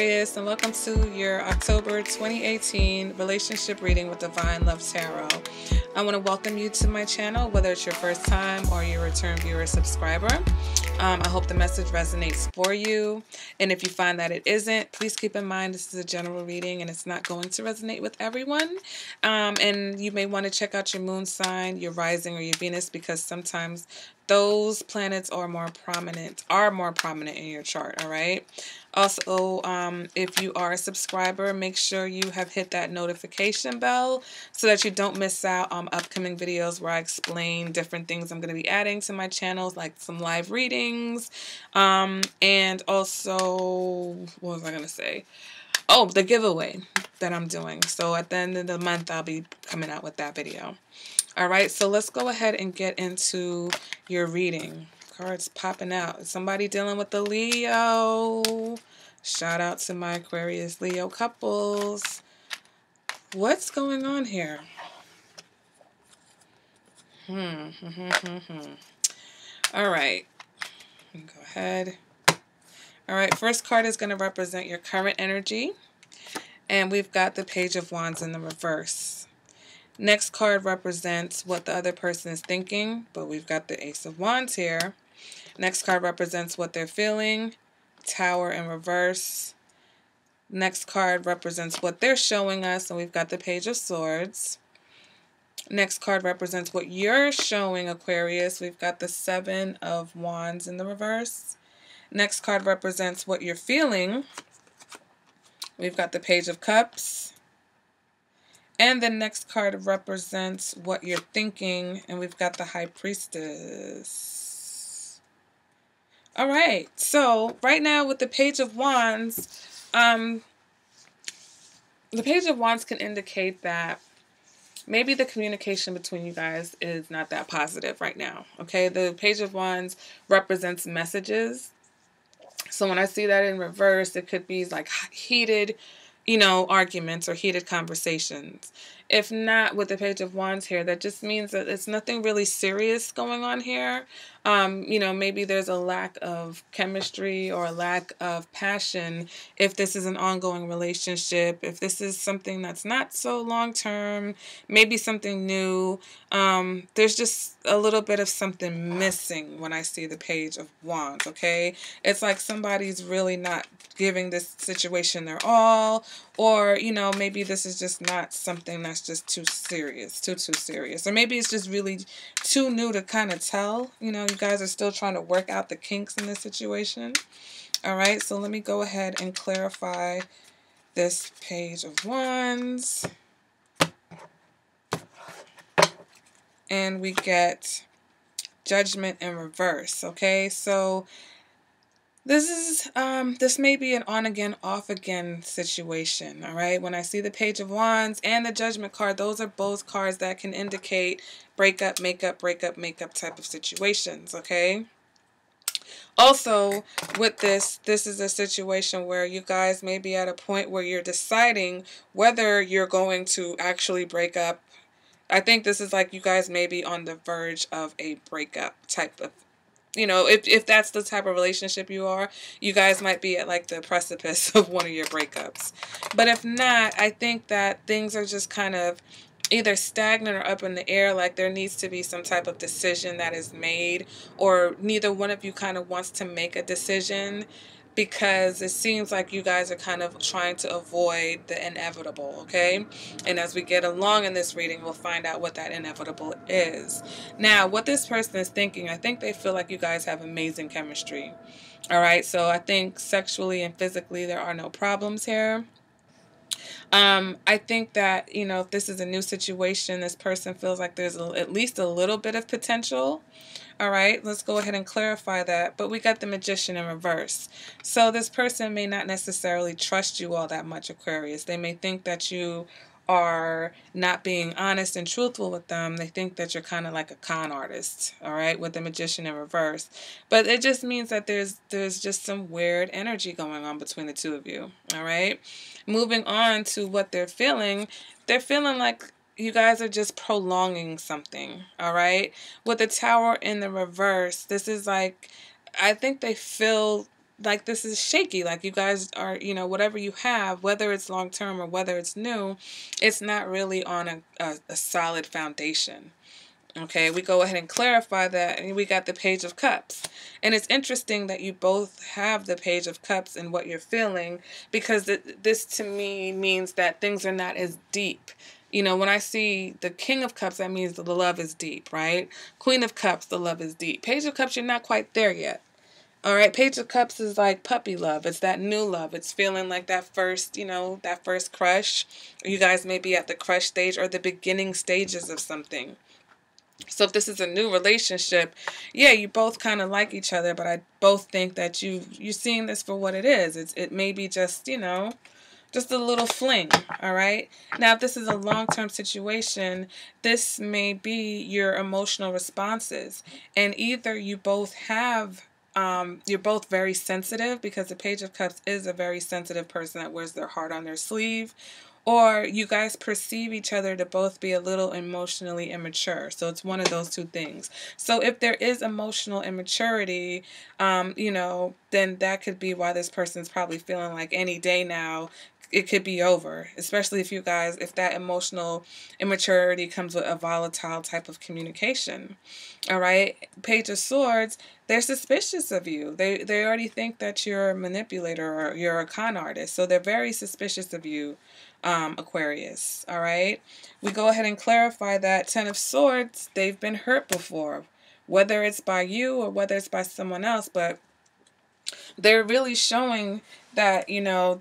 Aquarius, and welcome to your October 2018 relationship reading with Divine Love Tarot. I want to welcome you to my channel, whether it's your first time or your return viewer subscriber. I hope the message resonates for you, and if you find that it isn't, please keep in mind this is a general reading and it's not going to resonate with everyone. And you may want to check out your moon sign, your rising, or your Venus, because sometimes those planets are more prominent in your chart. All right. Also, if you are a subscriber, make sure you have hit that notification bell so that you don't miss out on upcoming videos where I explain different things I'm going to be adding to my channels, like some live readings, and also, what was I going to say? Oh, the giveaway that I'm doing. So at the end of the month, I'll be coming out with that video. All right, so let's go ahead and get into your reading. Cards popping out. Is somebody dealing with the Leo? Shout out to my Aquarius Leo couples. What's going on here? All right. Go ahead. All right, first card is going to represent your current energy. And we've got the Page of Wands in the reverse. Next card represents what the other person is thinking, but we've got the Ace of Wands here. Next card represents what they're feeling, Tower in reverse. Next card represents what they're showing us, and we've got the Page of Swords. Next card represents what you're showing, Aquarius. We've got the Seven of Wands in the reverse. Next card represents what you're feeling. We've got the Page of Cups. And the next card represents what you're thinking, and we've got the High Priestess. All right, so right now with the Page of Wands, the Page of Wands can indicate that maybe the communication between you guys is not that positive right now, okay? The Page of Wands represents messages. So when I see that in reverse, it could be like heated, arguments or heated conversations. If not, with the Page of Wands here, that just means that it's nothing really serious going on here. Maybe there's a lack of chemistry or a lack of passion if this is an ongoing relationship, if this is something that's not so long-term, maybe something new. There's just a little bit of something missing when I see the Page of Wands, okay? It's like somebody's really not giving this situation their all, or, maybe this is just not something that's just too serious, too serious. Or maybe it's just really too new to kind of tell. You guys are still trying to work out the kinks in this situation. All right, so let me go ahead and clarify this Page of Wands. And we get Judgment in reverse, okay? So this may be an on-again, off-again situation, all right? When I see the Page of Wands and the Judgment card, those are both cards that can indicate breakup, makeup, breakup, makeup type of situations, okay? Also, with this is a situation where you guys may be at a point where you're deciding whether you're going to actually break up. I think this is like you guys may be on the verge of a breakup type of, if that's the type of relationship you are, you guys might be at like the precipice of one of your breakups. But if not, I think that things are just kind of either stagnant or up in the air, like there needs to be some type of decision that is made, or neither one of you kind of wants to make a decision, because it seems like you guys are kind of trying to avoid the inevitable, okay? And as we get along in this reading, we'll find out what that inevitable is. Now, what this person is thinking, I think they feel like you guys have amazing chemistry, all right? So I think sexually and physically there are no problems here. I think that, if this is a new situation, this person feels like there's at least a little bit of potential. All right, let's go ahead and clarify that. But we got the Magician in reverse. So this person may not necessarily trust you all that much, Aquarius. They may think that you are not being honest and truthful with them. They think that you're kind of like a con artist, all right, with the Magician in reverse. But it just means that there's just some weird energy going on between the two of you, all right? Moving on to what they're feeling like you guys are just prolonging something, all right? With the Tower in the reverse, this is like, I think they feel like this is shaky. Like you guys are, whatever you have, whether it's long term or whether it's new, it's not really on a solid foundation. Okay, we go ahead and clarify that, and we got the Page of Cups. And it's interesting that you both have the Page of Cups and what you're feeling, because this to me means that things are not as deep. When I see the King of Cups, that means the love is deep, right? Queen of Cups, the love is deep. Page of Cups, you're not quite there yet. All right, Page of Cups is like puppy love. It's that new love. It's feeling like that first, that first crush. You guys may be at the crush stage or the beginning stages of something. So if this is a new relationship, yeah, you both kind of like each other, but I both think that you're seeing this for what it is. It may be just, just a little fling, all right? Now, if this is a long-term situation, this may be your emotional responses. And either you both have, you're both very sensitive, because the Page of Cups is a very sensitive person that wears their heart on their sleeve, or you guys perceive each other to both be a little emotionally immature. So it's one of those two things. So if there is emotional immaturity, then that could be why this person's probably feeling like any day now it could be over, especially if that emotional immaturity comes with a volatile type of communication. All right. Page of Swords, they're suspicious of you. They already think that you're a manipulator or you're a con artist. So they're very suspicious of you, Aquarius. All right. We go ahead and clarify that Ten of Swords, they've been hurt before, whether it's by you or whether it's by someone else, but they're really showing that,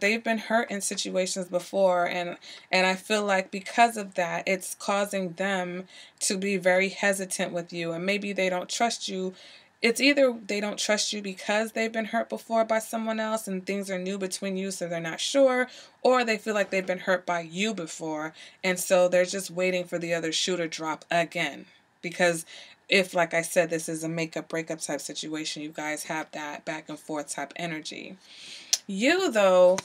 they've been hurt in situations before, and I feel like because of that, it's causing them to be very hesitant with you, and maybe they don't trust you. It's either they don't trust you because they've been hurt before by someone else and things are new between you, so they're not sure, or they feel like they've been hurt by you before, and so they're just waiting for the other shoe to drop again. Because if, like I said, this is a makeup breakup type situation, you guys have that back and forth type energy. You, though,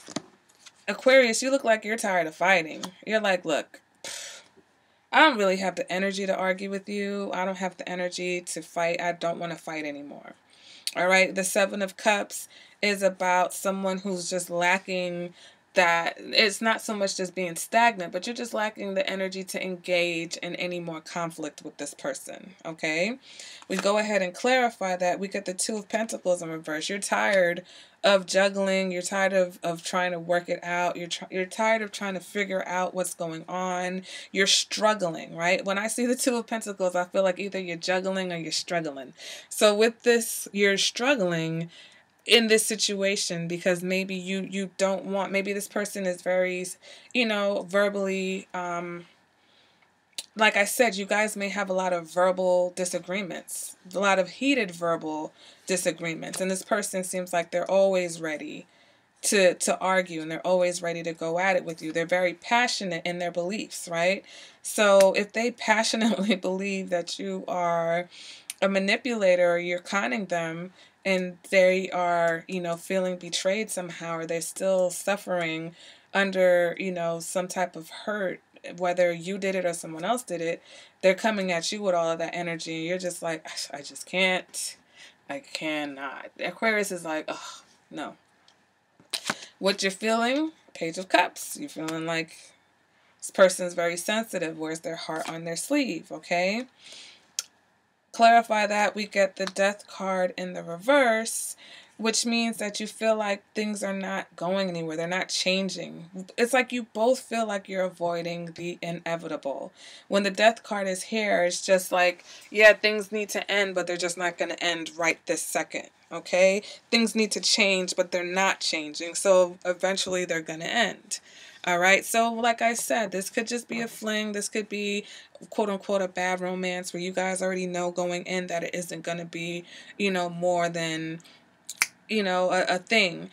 Aquarius, you look like you're tired of fighting. You're like, look, I don't really have the energy to argue with you. I don't have the energy to fight. I don't want to fight anymore. All right. The Seven of Cups is about someone who's just lacking that. It's not so much just being stagnant, but you're just lacking the energy to engage in any more conflict with this person. Okay. We go ahead and clarify that. We get the Two of Pentacles in reverse. You're tired of juggling. You're tired of trying to work it out. You're tired of trying to figure out what's going on. You're struggling, right? When I see the Two of Pentacles, I feel like either you're juggling or you're struggling. So with this, you're struggling in this situation because maybe you don't want, maybe this person is very, verbally, like I said, you guys may have a lot of verbal disagreements, a lot of heated verbal disagreements. And this person seems like they're always ready to argue, and they're always ready to go at it with you. They're very passionate in their beliefs, right? So if they passionately believe that you are a manipulator or you're conning them, and they are, feeling betrayed somehow, or they're still suffering under, some type of hurt, whether you did it or someone else did it, they're coming at you with all of that energy. And you're just like, I just can't. I cannot. Aquarius is like, oh, no. What you're feeling, Page of Cups. You're feeling like this person's very sensitive, wears their heart on their sleeve, okay? Clarify that. We get the Death card in the reverse, which means that you feel like things are not going anywhere. They're not changing. It's like you both feel like you're avoiding the inevitable. When the Death card is here, it's just like, yeah, things need to end, but they're just not going to end right this second. Okay? Things need to change, but they're not changing. So eventually they're going to end. All right. So like I said, this could just be a fling. This could be, quote unquote, a bad romance where you guys already know going in that it isn't going to be, more than, a thing.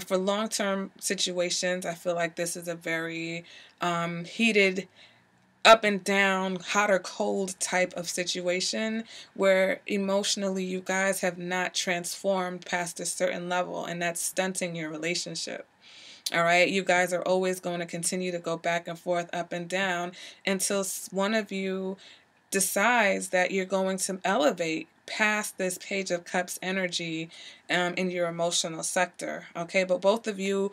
For long-term situations, I feel like this is a very heated, up and down, hot or cold type of situation where emotionally you guys have not transformed past a certain level, and that's stunting your relationship. All right, you guys are always going to continue to go back and forth, up and down, until one of you decides that you're going to elevate past this Page of Cups energy in your emotional sector. Okay, but both of you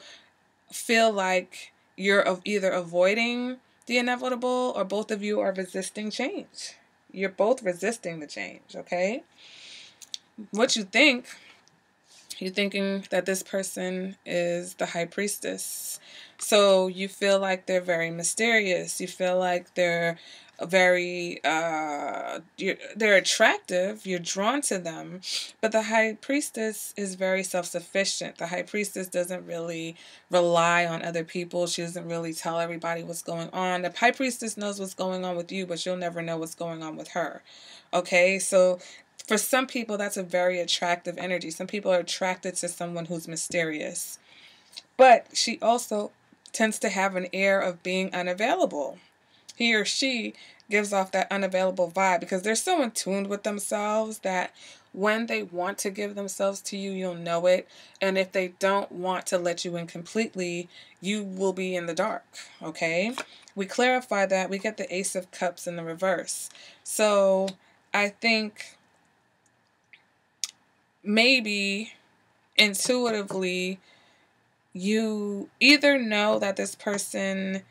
feel like you're either avoiding the inevitable, or both of you are resisting change. You're both resisting the change, okay? What you think, you're thinking that this person is the High Priestess. So you feel like they're very mysterious. You feel like they're very, they're attractive. You're drawn to them. But the High Priestess is very self-sufficient. The High Priestess doesn't really rely on other people. She doesn't really tell everybody what's going on. The High Priestess knows what's going on with you, but you'll never know what's going on with her. Okay, so for some people, that's a very attractive energy. Some people are attracted to someone who's mysterious. But she also tends to have an air of being unavailable. He or she gives off that unavailable vibe because they're so in tune with themselves that when they want to give themselves to you, you'll know it. And if they don't want to let you in completely, you will be in the dark, okay? We clarify that. We get the Ace of Cups in the reverse. So I think maybe intuitively you either know that this person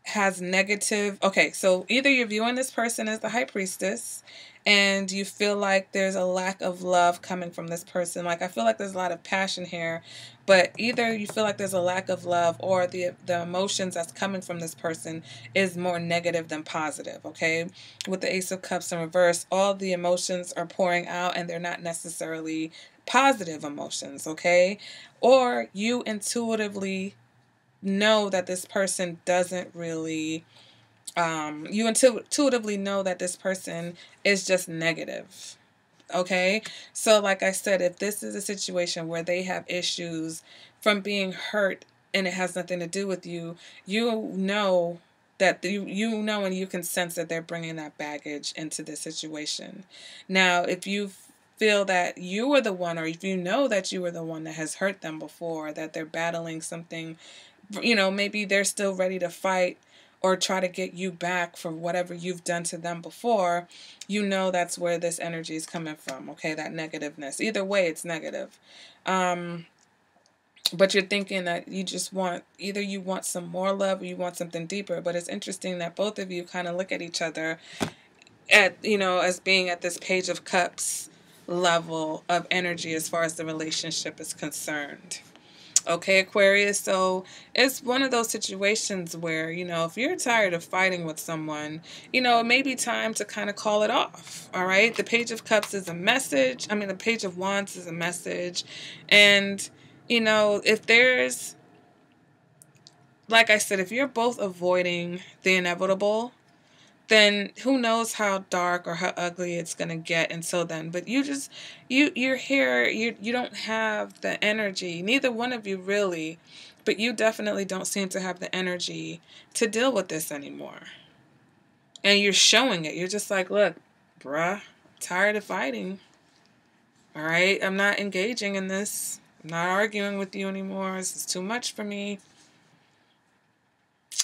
has negative, okay, so either you're viewing this person as the High Priestess and you feel like there's a lack of love coming from this person. Like, I feel like there's a lot of passion here, but either you feel like there's a lack of love, or the emotions that's coming from this person is more negative than positive, okay? With the Ace of Cups in reverse, all the emotions are pouring out and they're not necessarily positive emotions, okay? Or you intuitively know that this person doesn't really, you intuitively know that this person is just negative. Okay, so like I said, if this is a situation where they have issues from being hurt and it has nothing to do with you, you know that you know and you can sense that they're bringing that baggage into the situation. Now, if you feel that you were the one, or if you know that you were the one that has hurt them before, that they're battling something, you know, maybe they're still ready to fight or try to get you back for whatever you've done to them before, you know that's where this energy is coming from, okay, that negativeness. Either way, it's negative. But you're thinking that you just want, either you want some more love or you want something deeper. But it's interesting that both of you kind of look at each other at, you know, as being at this Page of Cups level of energy as far as the relationship is concerned. Okay, Aquarius, so it's one of those situations where, you know, if you're tired of fighting with someone, you know, it may be time to kind of call it off, all right? The Page of Cups is a message. I mean, the Page of Wands is a message. And, you know, if there's, like I said, if you're both avoiding the inevitable, then who knows how dark or how ugly it's going to get until then. But you just, you're here, you don't have the energy, neither one of you really, but you definitely don't seem to have the energy to deal with this anymore. And you're showing it. You're just like, look, bruh, I'm tired of fighting. All right, I'm not engaging in this. I'm not arguing with you anymore. This is too much for me.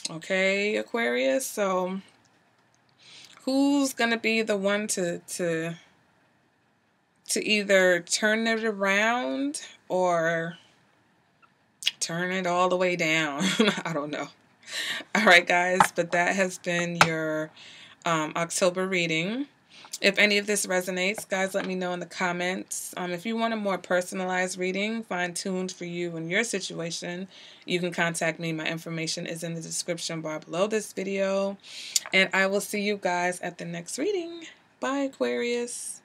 Okay, Aquarius, so who's going to be the one to either turn it around or turn it all the way down? I don't know. All right, guys, but that has been your October reading. If any of this resonates, guys, let me know in the comments. If you want a more personalized reading, fine-tuned for you and your situation, you can contact me. My information is in the description bar below this video. And I will see you guys at the next reading. Bye, Aquarius.